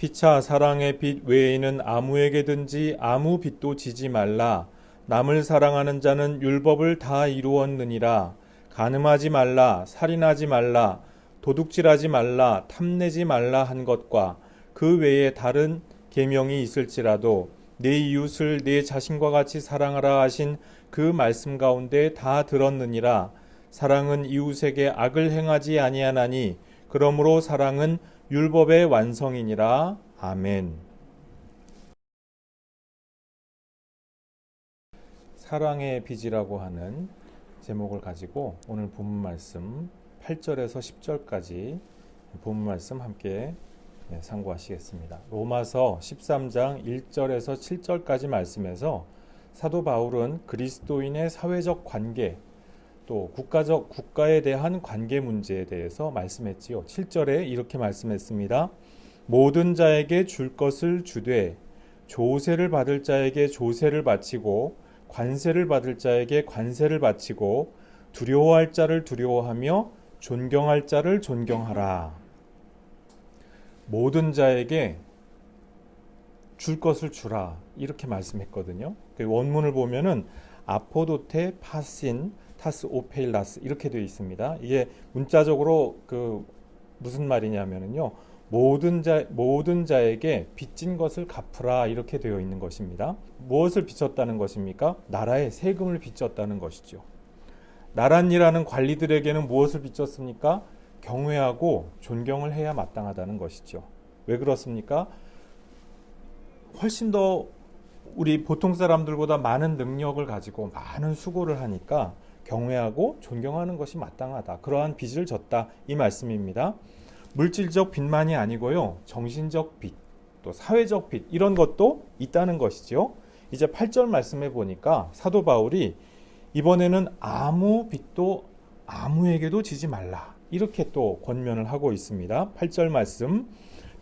피차 사랑의 빛 외에는 아무에게든지 아무 빚도 지지 말라. 남을 사랑하는 자는 율법을 다 이루었느니라. 간음하지 말라, 살인하지 말라, 도둑질하지 말라, 탐내지 말라 한 것과 그 외에 다른 계명이 있을지라도 내 이웃을 내 자신과 같이 사랑하라 하신 그 말씀 가운데 다 들었느니라. 사랑은 이웃에게 악을 행하지 아니하나니 그러므로 사랑은 율법의 완성이니라. 아멘. 사랑의 빚이라고 하는 제목을 가지고 오늘 본문 말씀 8절에서 10절까지 본문 말씀 함께 상고하시겠습니다. 로마서 13장 1절에서 7절까지 말씀에서 사도 바울은 그리스도인의 사회적 관계 또 국가에 대한 관계 문제에 대해서 말씀했지요. 7절에 이렇게 말씀했습니다. 모든 자에게 줄 것을 주되 조세를 받을 자에게 조세를 바치고 관세를 받을 자에게 관세를 바치고 두려워할 자를 두려워하며 존경할 자를 존경하라. 모든 자에게 줄 것을 주라 이렇게 말씀했거든요. 원문을 보면은 아포도테 파신 타스 오페일라스 이렇게 되어 있습니다. 이게 문자적으로 무슨 말이냐면요. 모든 자에게 빚진 것을 갚으라 이렇게 되어 있는 것입니다. 무엇을 빚졌다는 것입니까? 나라에 세금을 빚졌다는 것이죠. 나랏일하는 관리들에게는 무엇을 빚졌습니까? 경외하고 존경을 해야 마땅하다는 것이죠. 왜 그렇습니까? 훨씬 더 우리 보통 사람들보다 많은 능력을 가지고 많은 수고를 하니까 경외하고 존경하는 것이 마땅하다. 그러한 빚을 졌다 이 말씀입니다. 물질적 빚만이 아니고요. 정신적 빚, 또 사회적 빚 이런 것도 있다는 것이죠. 이제 8절 말씀해 보니까 사도 바울이 이번에는 아무 빚도 아무에게도 지지 말라 이렇게 또 권면을 하고 있습니다. 8절 말씀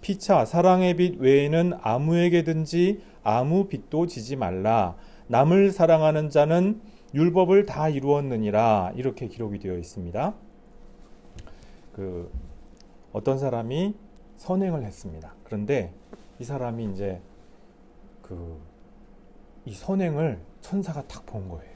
피차 사랑의 빚 외에는 아무에게든지 아무 빚도 지지 말라. 남을 사랑하는 자는 율법을 다 이루었느니라 이렇게 기록이 되어 있습니다. 어떤 사람이 선행을 했습니다. 그런데 이 사람이 이제 이 선행을 천사가 딱 본 거예요.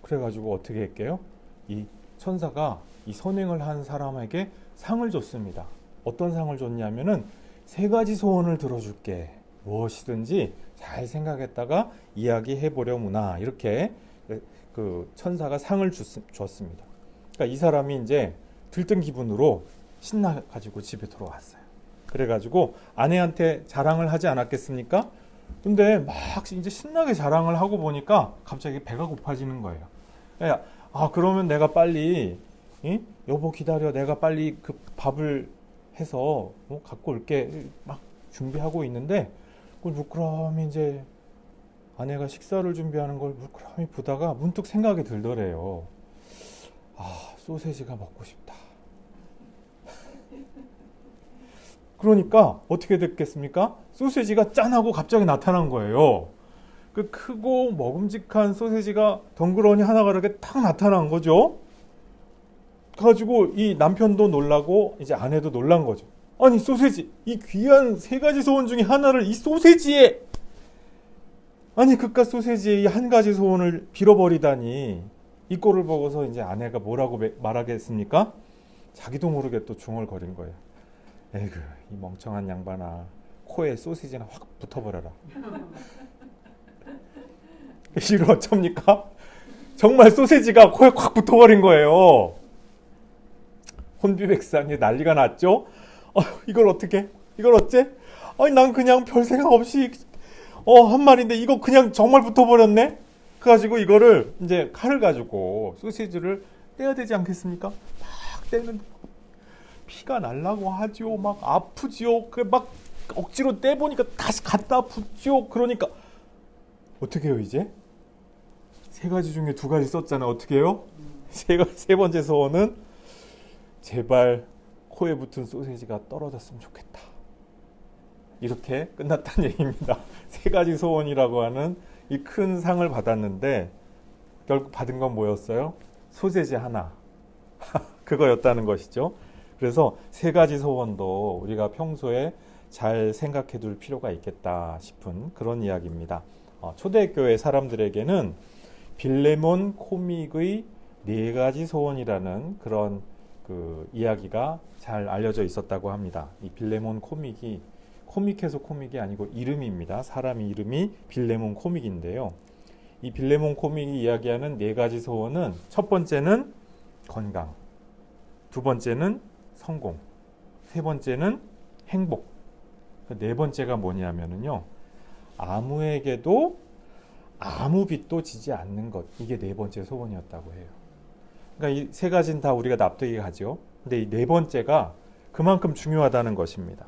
그래가지고 어떻게 할게요? 이 천사가 이 선행을 한 사람에게 상을 줬습니다. 어떤 상을 줬냐면은 3가지 소원을 들어줄게. 무엇이든지 잘 생각했다가 이야기해 보려무나 이렇게 천사가 상을 줬습니다. 그러니까 이 사람이 이제 들뜬 기분으로 신나가지고 집에 돌아왔어요. 그래가지고 아내한테 자랑을 하지 않았겠습니까? 근데 막 이제 신나게 자랑을 하고 보니까 갑자기 배가 고파지는 거예요. 그러면 내가 빨리 여보 기다려 내가 빨리 그 밥을 해서 갖고 올게 막 준비하고 있는데 그걸 물끄러미 이제 아내가 식사를 준비하는 걸 물끄러미 보다가 문득 생각이 들더래요. 소세지가 먹고 싶다. 그러니까 어떻게 됐겠습니까? 소세지가 짠하고 갑자기 나타난 거예요. 그 크고 먹음직한 소세지가 덩그러니 하나가 이렇게 탁 나타난 거죠. 그래가지고 이 남편도 놀라고 이제 아내도 놀란 거죠. 아니 소세지 이 귀한 3가지 소원 중에 하나를 이 소세지에 아니 그깟 소세지에 이 한 가지 소원을 빌어버리다니 이 꼴을 보고서 이제 아내가 뭐라고 말하겠습니까? 자기도 모르게 또 중얼거린 거예요. 에이그 이 멍청한 양반아 코에 소시지나 확 붙어버려라. 이걸 어쩝니까? 정말 소시지가 코에 확 붙어버린 거예요. 혼비백산이 난리가 났죠. 이걸 어떻게? 이걸 어째? 아니 난 그냥 별 생각 없이 한 말인데 이거 그냥 정말 붙어버렸네. 그래가지고 이거를 이제 칼을 가지고 소시지를 떼야 되지 않겠습니까? 막 떼는 피가 날라고 하죠. 막 아프지요. 막 억지로 떼보니까 다시 갖다 붙죠. 그러니까 어떻게 해요 이제? 3가지 중에 2가지 썼잖아. 어떻게 해요? 세 번째 소원은 제발 코에 붙은 소세지가 떨어졌으면 좋겠다. 이렇게 끝났다는 얘기입니다. 3가지 소원이라고 하는 이 큰 상을 받았는데 결국 받은 건 뭐였어요? 소세지 하나. 그거였다는 것이죠. 그래서 세 가지 소원도 우리가 평소에 잘 생각해 둘 필요가 있겠다 싶은 그런 이야기입니다. 초대교회 사람들에게는 빌레몬 코믹의 네 가지 소원이라는 그런 그 이야기가 잘 알려져 있었다고 합니다. 이 빌레몬 코믹이 코믹해서 코믹이 아니고 이름입니다. 사람 이름이 빌레몬 코믹인데요. 이 빌레몬 코믹이 이야기하는 네 가지 소원은 첫 번째는 건강, 두 번째는 성공, 세 번째는 행복, 네 번째가 뭐냐면요. 아무에게도 아무 빚도 지지 않는 것. 이게 네 번째 소원이었다고 해요. 그러니까 이 세 가지는 다 우리가 납득이 가죠. 근데 이 네 번째가 그만큼 중요하다는 것입니다.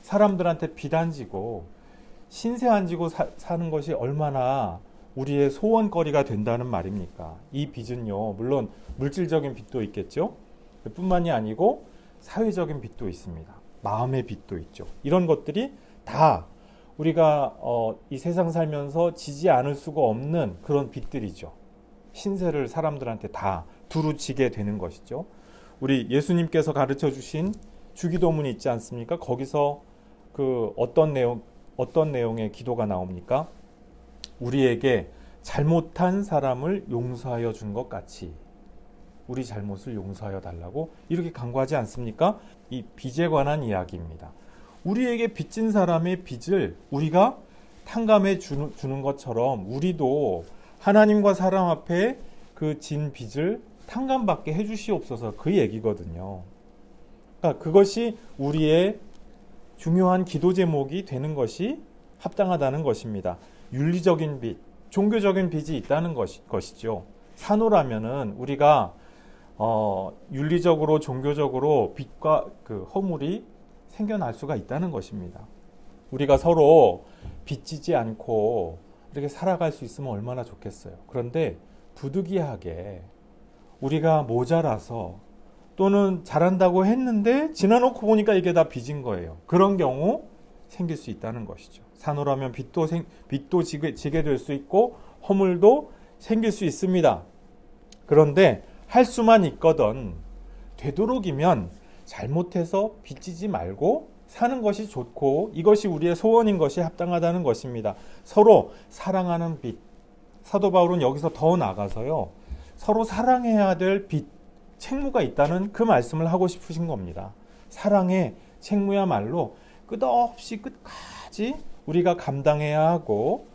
사람들한테 빚 안 지고 신세 안 지고 사는 것이 얼마나 우리의 소원거리가 된다는 말입니까? 이 빚은요, 물론 물질적인 빚도 있겠죠. 뿐만이 아니고 사회적인 빚도 있습니다. 마음의 빚도 있죠. 이런 것들이 다 우리가 이 세상 살면서 지지 않을 수가 없는 그런 빚들이죠. 신세를 사람들한테 다 두루 지게 되는 것이죠. 우리 예수님께서 가르쳐 주신 주기도문이 있지 않습니까? 거기서 그 어떤 내용의 기도가 나옵니까? 우리에게 잘못한 사람을 용서하여 준 것 같이 우리 잘못을 용서하여 달라고 이렇게 간구하지 않습니까? 이 빚에 관한 이야기입니다. 우리에게 빚진 사람의 빚을 우리가 탕감해 주는 것처럼 우리도 하나님과 사람 앞에 그 진 빚을 탕감받게 해주시옵소서, 그 얘기거든요. 그러니까 그것이 우리의 중요한 기도 제목이 되는 것이 합당하다는 것입니다. 윤리적인 빚, 종교적인 빚이 있다는 것이죠. 산호라면은 우리가 윤리적으로 종교적으로 빚과 그 허물이 생겨날 수가 있다는 것입니다. 우리가 서로 빚지지 않고 이렇게 살아갈 수 있으면 얼마나 좋겠어요. 그런데 부득이하게 우리가 모자라서 또는 잘한다고 했는데 지나놓고 보니까 이게 다 빚인 거예요. 그런 경우 생길 수 있다는 것이죠. 산호라면 빚도 지게 될 수 있고 허물도 생길 수 있습니다. 그런데 할 수만 있거든 되도록이면 잘못해서 빚지지 말고 사는 것이 좋고 이것이 우리의 소원인 것이 합당하다는 것입니다. 서로 사랑하는 빚. 사도 바울은 여기서 더 나가서요. 서로 사랑해야 될 빚, 책무가 있다는 그 말씀을 하고 싶으신 겁니다. 사랑의 책무야말로 끝없이 끝까지 우리가 감당해야 하고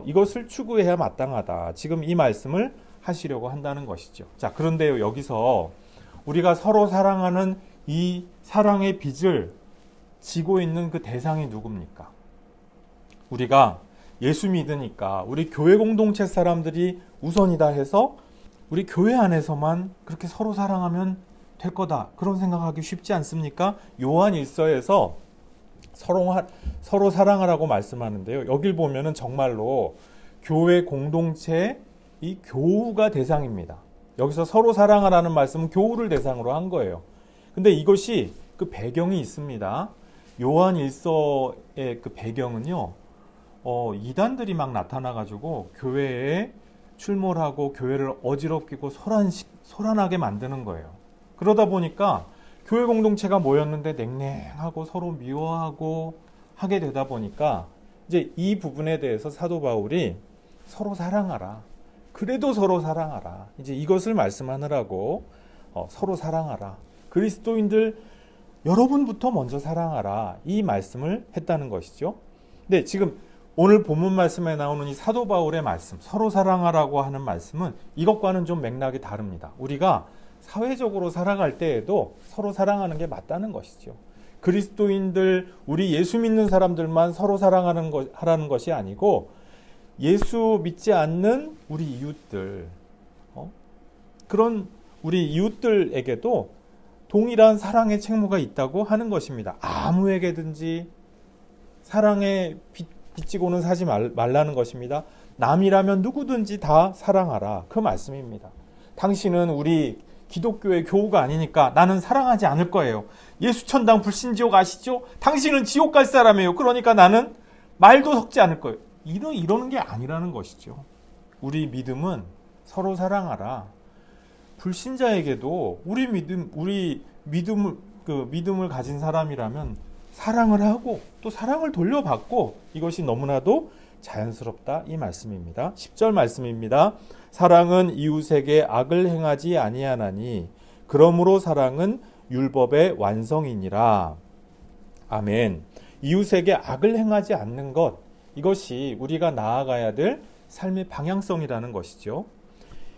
이것을 추구해야 마땅하다. 지금 이 말씀을 하시려고 한다는 것이죠. 자, 그런데요, 여기서 우리가 서로 사랑하는 이 사랑의 빚을 지고 있는 그 대상이 누굽니까? 우리가 예수 믿으니까 우리 교회 공동체 사람들이 우선이다 해서 우리 교회 안에서만 그렇게 서로 사랑하면 될 거다. 그런 생각하기 쉽지 않습니까? 요한 1서에서 서로 사랑하라고 말씀하는데요. 여길 보면은 정말로 교회 공동체 이 교우가 대상입니다. 여기서 서로 사랑하라는 말씀은 교우를 대상으로 한 거예요. 근데 이것이 그 배경이 있습니다. 요한 1서의 그 배경은요, 이단들이 막 나타나가지고 교회에 출몰하고 교회를 어지럽히고 소란하게 만드는 거예요. 그러다 보니까 교회 공동체가 모였는데 냉랭하고 서로 미워하고 하게 되다 보니까 이제 이 부분에 대해서 사도 바울이 서로 사랑하라. 그래도 서로 사랑하라. 이제 이것을 말씀하느라고 서로 사랑하라. 그리스도인들 여러분부터 먼저 사랑하라. 이 말씀을 했다는 것이죠. 근데 지금 오늘 본문 말씀에 나오는 이 사도 바울의 말씀, 서로 사랑하라고 하는 말씀은 이것과는 좀 맥락이 다릅니다. 우리가 사회적으로 살아갈 때에도 서로 사랑하는 게 맞다는 것이죠. 그리스도인들, 우리 예수 믿는 사람들만 서로 하라는 것이 아니고 예수 믿지 않는 우리 이웃들, 그런 우리 이웃들에게도 동일한 사랑의 책무가 있다고 하는 것입니다. 아무에게든지 사랑에 빚지고는 사지 말라는 것입니다. 남이라면 누구든지 다 사랑하라. 그 말씀입니다. 당신은 우리 기독교의 교우가 아니니까 나는 사랑하지 않을 거예요. 예수천당 불신지옥 아시죠? 당신은 지옥 갈 사람이에요. 그러니까 나는 말도 섞지 않을 거예요. 이러는 게 아니라는 것이죠. 우리 믿음은 서로 사랑하라. 불신자에게도 우리 믿음을 그 믿음을 가진 사람이라면 사랑을 하고 또 사랑을 돌려받고 이것이 너무나도 자연스럽다 이 말씀입니다. 10절 말씀입니다. 사랑은 이웃에게 악을 행하지 아니하나니 그러므로 사랑은 율법의 완성이니라. 아멘. 이웃에게 악을 행하지 않는 것, 이것이 우리가 나아가야 될 삶의 방향성이라는 것이죠.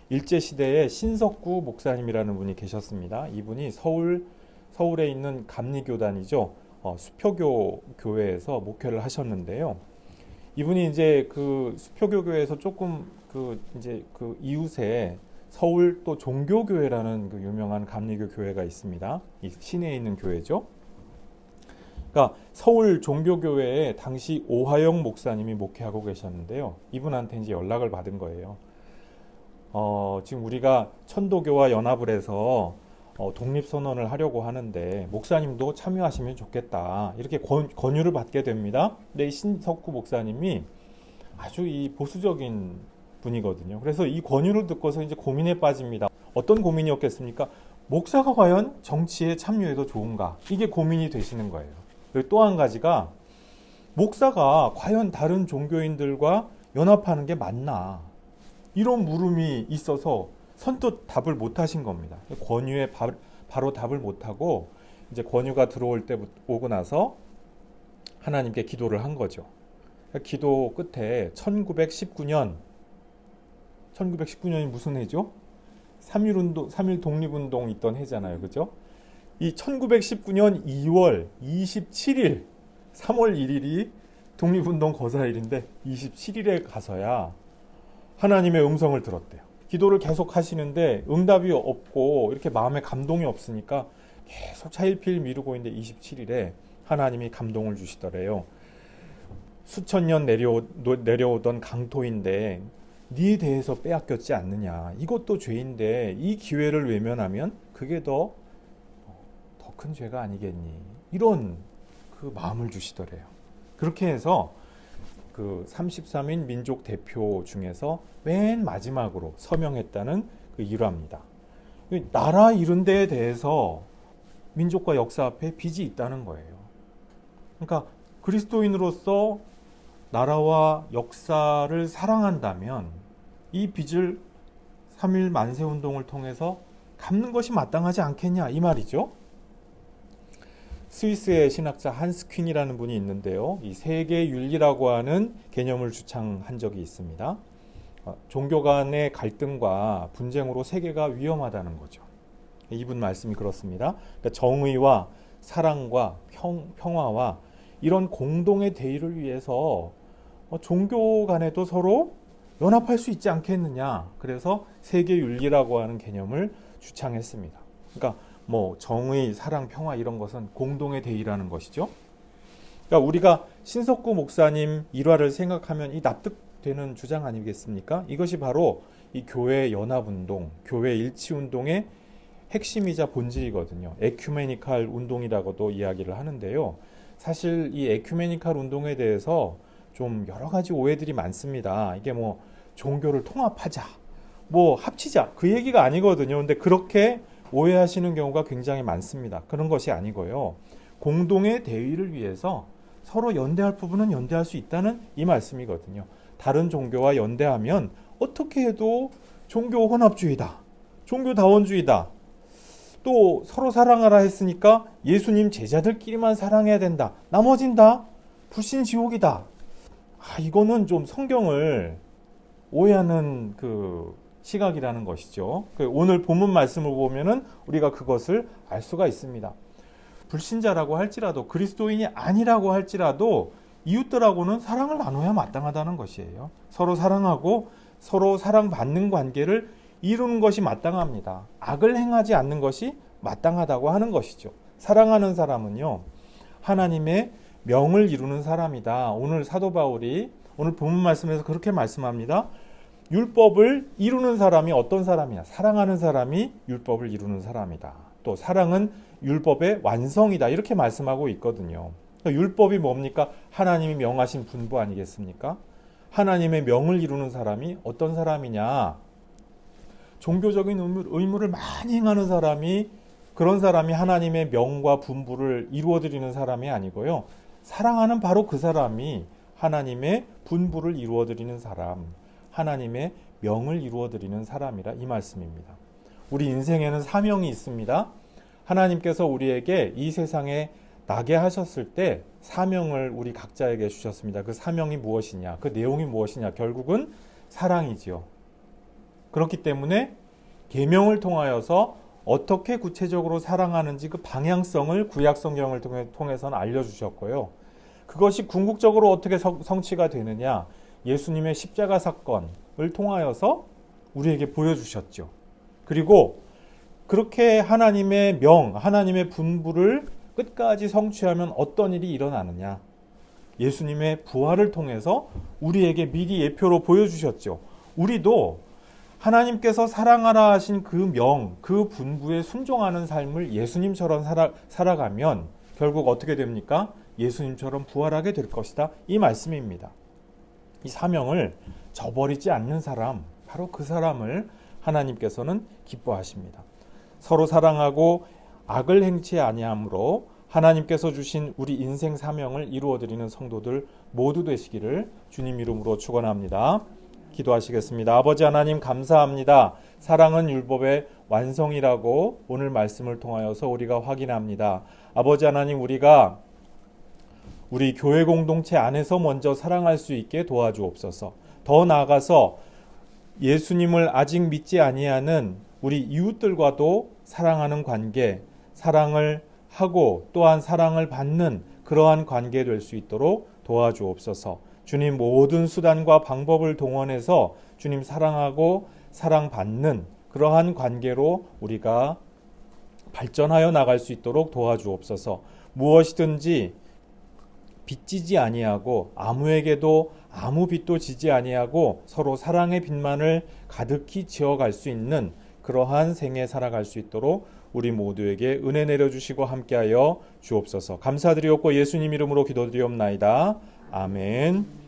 일제시대에 신석구 목사님이라는 분이 계셨습니다. 이분이 서울에 있는 감리교단이죠. 수표교 교회에서 목회를 하셨는데요. 이분이 이제 그 수표교 교회에서 조금 이제 그 이웃에 서울 또 종교교회라는 그 유명한 감리교 교회가 있습니다. 이 시내에 있는 교회죠. 그러니까 서울 종교교회에 당시 오하영 목사님이 목회하고 계셨는데요. 이분한테 이제 연락을 받은 거예요. 지금 우리가 천도교와 연합을 해서 독립선언을 하려고 하는데 목사님도 참여하시면 좋겠다. 이렇게 권유를 받게 됩니다. 근데 이 신석구 목사님이 아주 이 보수적인 분이거든요. 그래서 이 권유를 듣고서 이제 고민에 빠집니다. 어떤 고민이었겠습니까? 목사가 과연 정치에 참여해도 좋은가? 이게 고민이 되시는 거예요. 그리고 또 한 가지가 목사가 과연 다른 종교인들과 연합하는 게 맞나? 이런 물음이 있어서 선뜻 답을 못 하신 겁니다. 권유에 바로 답을 못 하고 이제 권유가 들어올 때 오고 나서 하나님께 기도를 한 거죠. 기도 끝에 1919년이 무슨 해죠? 3.1 독립운동 있던 해잖아요. 그죠? 이 1919년 2월 27일, 3월 1일이 독립운동 거사일인데 27일에 가서야 하나님의 음성을 들었대요. 기도를 계속 하시는데 응답이 없고 이렇게 마음에 감동이 없으니까 계속 차일피일 미루고 있는데 27일에 하나님이 감동을 주시더래요. 수천 년 내려오던 강토인데 네 대해서 빼앗겼지 않느냐. 이것도 죄인데 이 기회를 외면하면 그게 더 큰 죄가 아니겠니. 이런 그 마음을 주시더래요. 그렇게 해서 그 33인 민족 대표 중에서 맨 마지막으로 서명했다는 그 일화입니다. 나라 이런 데에 대해서 민족과 역사 앞에 빚이 있다는 거예요. 그러니까 그리스도인으로서 나라와 역사를 사랑한다면 이 빚을 3.1 만세운동을 통해서 갚는 것이 마땅하지 않겠냐 이 말이죠. 스위스의 신학자 한스 퀸이라는 분이 있는데요. 이 세계 윤리라고 하는 개념을 주창한 적이 있습니다. 종교 간의 갈등과 분쟁으로 세계가 위험하다는 거죠. 이분 말씀이 그렇습니다. 그러니까 정의와 사랑과 평화와 이런 공동의 대의를 위해서 종교 간에도 서로 연합할 수 있지 않겠느냐. 그래서 세계 윤리라고 하는 개념을 주창했습니다. 그러니까 뭐 정의, 사랑, 평화 이런 것은 공동의 대의라는 것이죠. 그러니까 우리가 신석구 목사님 일화를 생각하면 이 납득되는 주장 아니겠습니까? 이것이 바로 이 교회 연합운동, 교회 일치운동의 핵심이자 본질이거든요. 에큐메니칼 운동이라고도 이야기를 하는데요. 사실 이 에큐메니칼 운동에 대해서 좀 여러 가지 오해들이 많습니다. 이게 뭐 종교를 통합하자, 뭐 합치자 그 얘기가 아니거든요. 근데 그렇게 오해하시는 경우가 굉장히 많습니다. 그런 것이 아니고요. 공동의 대의를 위해서 서로 연대할 부분은 연대할 수 있다는 이 말씀이거든요. 다른 종교와 연대하면 어떻게 해도 종교 혼합주의다. 종교다원주의다. 또 서로 사랑하라 했으니까 예수님 제자들끼리만 사랑해야 된다. 나머진 다 불신지옥이다. 이거는 좀 성경을 오해하는 그 시각이라는 것이죠. 오늘 본문 말씀을 보면은 우리가 그것을 알 수가 있습니다. 불신자라고 할지라도 그리스도인이 아니라고 할지라도 이웃들하고는 사랑을 나눠야 마땅하다는 것이에요. 서로 사랑하고 서로 사랑받는 관계를 이루는 것이 마땅합니다. 악을 행하지 않는 것이 마땅하다고 하는 것이죠. 사랑하는 사람은요, 하나님의 명을 이루는 사람이다. 오늘 사도 바울이 오늘 본문 말씀에서 그렇게 말씀합니다. 율법을 이루는 사람이 어떤 사람이냐? 사랑하는 사람이 율법을 이루는 사람이다. 또 사랑은 율법의 완성이다. 이렇게 말씀하고 있거든요. 율법이 뭡니까? 하나님이 명하신 분부 아니겠습니까? 하나님의 명을 이루는 사람이 어떤 사람이냐? 종교적인 의무를 많이 행하는 사람이 그런 사람이 하나님의 명과 분부를 이루어 드리는 사람이 아니고요. 사랑하는 바로 그 사람이 하나님의 분부를 이루어 드리는 사람, 하나님의 명을 이루어 드리는 사람이라 이 말씀입니다. 우리 인생에는 사명이 있습니다. 하나님께서 우리에게 이 세상에 나게 하셨을 때 사명을 우리 각자에게 주셨습니다. 그 사명이 무엇이냐, 그 내용이 무엇이냐, 결국은 사랑이지요. 그렇기 때문에 계명을 통하여서 어떻게 구체적으로 사랑하는지 그 방향성을 구약 성경을 통해서는 알려주셨고요. 그것이 궁극적으로 어떻게 성취가 되느냐, 예수님의 십자가 사건을 통하여서 우리에게 보여주셨죠. 그리고 그렇게 하나님의 명, 하나님의 분부를 끝까지 성취하면 어떤 일이 일어나느냐, 예수님의 부활을 통해서 우리에게 미리 예표로 보여주셨죠. 우리도 하나님께서 사랑하라 하신 그 명, 그 분부에 순종하는 삶을 예수님처럼 살아가면 결국 어떻게 됩니까? 예수님처럼 부활하게 될 것이다. 이 말씀입니다. 이 사명을 저버리지 않는 사람, 바로 그 사람을 하나님께서는 기뻐하십니다. 서로 사랑하고 악을 행치 아니함으로 하나님께서 주신 우리 인생 사명을 이루어드리는 성도들 모두 되시기를 주님 이름으로 축원합니다. 기도하시겠습니다. 아버지 하나님 감사합니다. 사랑은 율법의 완성이라고 오늘 말씀을 통하여서 우리가 확인합니다. 아버지 하나님, 우리가 우리 교회 공동체 안에서 먼저 사랑할 수 있게 도와주옵소서. 더 나아가서 예수님을 아직 믿지 아니하는 우리 이웃들과도 사랑하는 관계, 사랑을 하고 또한 사랑을 받는 그러한 관계 될 수 있도록 도와주옵소서. 주님, 모든 수단과 방법을 동원해서 주님 사랑하고 사랑받는 그러한 관계로 우리가 발전하여 나갈 수 있도록 도와주옵소서. 무엇이든지 빚지지 아니하고 아무에게도 아무 빚도 지지 아니하고 서로 사랑의 빚만을 가득히 지어갈 수 있는 그러한 생애 살아갈 수 있도록 우리 모두에게 은혜 내려주시고 함께하여 주옵소서. 감사드리옵고 예수님 이름으로 기도드리옵나이다. 아멘.